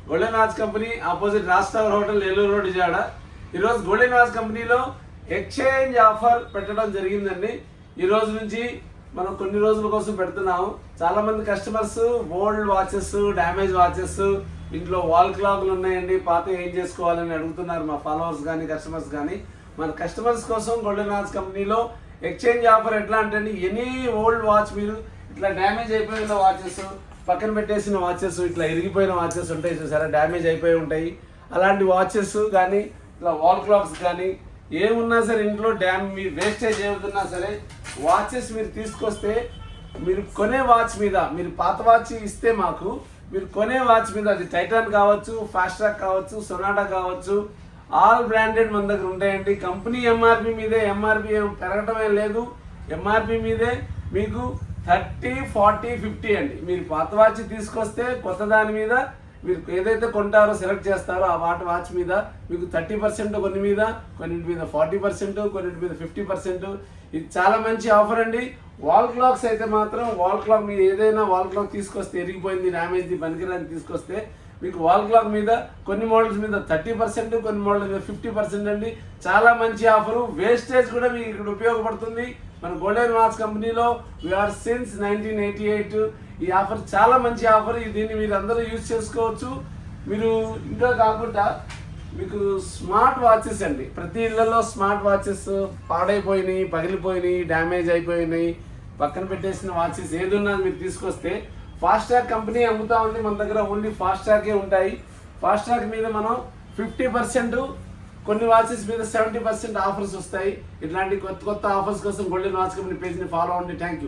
Golden watch company opposite Raj hotel Eluru road Vijayawada. ఈరోజు golden watch కంపెనీలో exchange offer పెట్టడం జరిగిందండి. ఈ రోజు నుంచి మనం కొన్ని రోజుల కోసం పెడుతున్నాము. చాలా మంది customers old watches, damage watches, ఇంట్లో వాల్ క్లాక్లు ఉన్నాయండి, పాత ఏం చేసుకోవాలని అడుగుతున్నారు మా ఫాలోవర్స్ కానీ కస్టమర్స్ కానీ. మన కస్టమర్స్ కోసం గోల్డెన్ వాచ్ కంపెనీలో ఎక్స్చేంజ్ ఆఫర్ ఎట్లా అంటే ఎనీ ఓల్డ్ వాచ్, మీరు ఇట్లా డ్యామేజ్ అయిపోయిన వాచెస్, పక్కన పెట్టేసిన వాచెస్, ఇట్లా ఇరిగిపోయిన వాచెస్ ఉంటాయి చూసారా, డ్యామేజ్ అయిపోయి ఉంటాయి, అలాంటి వాచెస్ కానీ ఇట్లా వాల్ క్లాక్స్ కానీ ఏమున్నా సరే ఇంట్లో మీరు వేస్టేజ్ అవుతున్నా సరే వాచెస్ మీరు తీసుకొస్తే, మీరు కొనే వాచ్ మీద, మీరు పాత వాచ్ ఇస్తే మాకు, మీరు కొనే వాచ్ మీద, అది టైటాన్ కావచ్చు, ఫాస్ట్ ట్రాక్ కావచ్చు, సొనాటా కావచ్చు, ఆల్ బ్రాండెడ్ మన దగ్గర ఉంటాయండి. కంపెనీ ఎంఆర్పి మీదే, ఎంఆర్పి పెరగటమే లేదు, ఎంఆర్పి మీదే మీకు 30, 40, 50 అండి. మీరు పాత వాచ్ తీసుకొస్తే కొత్త దాని మీద మీరు ఏదైతే కొంటారో సెలెక్ట్ చేస్తారో ఆ వాచ్ మీద మీకు 30% కొన్ని మీద, కొన్నింటి మీద 40%, కొన్నింటి మీద 50%. ఇది చాలా మంచి ఆఫర్ అండి. వాల్ క్లాక్స్ అయితే మాత్రం, వాల్ క్లాక్ మీరు ఏదైనా వాల్ క్లాక్ తీసుకొస్తే, ఎరిగిపోయింది, డ్యామేజ్ది, పనికిరాని తీసుకొస్తే మీకు వాల్ క్లాక్ మీద కొన్ని మోడల్స్ మీద 30%, కొన్ని మోడల్స్ మీద 50% అండి. చాలా మంచి ఆఫరు. వేస్టేజ్ కూడా మీకు ఇక్కడ ఉపయోగపడుతుంది. మన గోల్డెన్ వాచ్ కంపెనీలో వీఆర్ సిన్స్ 1988. ఈ ఆఫర్ చాలా మంచి ఆఫర్. దీన్ని మీరు అందరూ యూజ్ చేసుకోవచ్చు. మీరు ఇంకా కాకుండా మీకు స్మార్ట్ వాచెస్ అండి, ప్రతి ఇళ్లలో స్మార్ట్ వాచెస్ పాడైపోయినాయి, పగిలిపోయినాయి, డ్యామేజ్ అయిపోయినాయి, పక్కన పెట్టేసిన వాచెస్ ఏదున్నా మీరు తీసుకొస్తే ఫాస్ట్ ట్రాక్ కంపెనీ అమ్ముతా ఉంది. మన దగ్గర ఓన్లీ ఫాస్ట్ ట్రాకే ఉంటాయి. ఫాస్ట్ ట్రాక్ మీద మనం 50%, కొన్ని వాచెస్ మీద 70% ఆఫర్స్ వస్తాయి. ఇట్లాంటి కొత్త కొత్త ఆఫర్స్ కోసం గోల్డెన్ వాచ్ కంపెనీ పేజ్ని ఫాలో అవ్వండి. Thank you.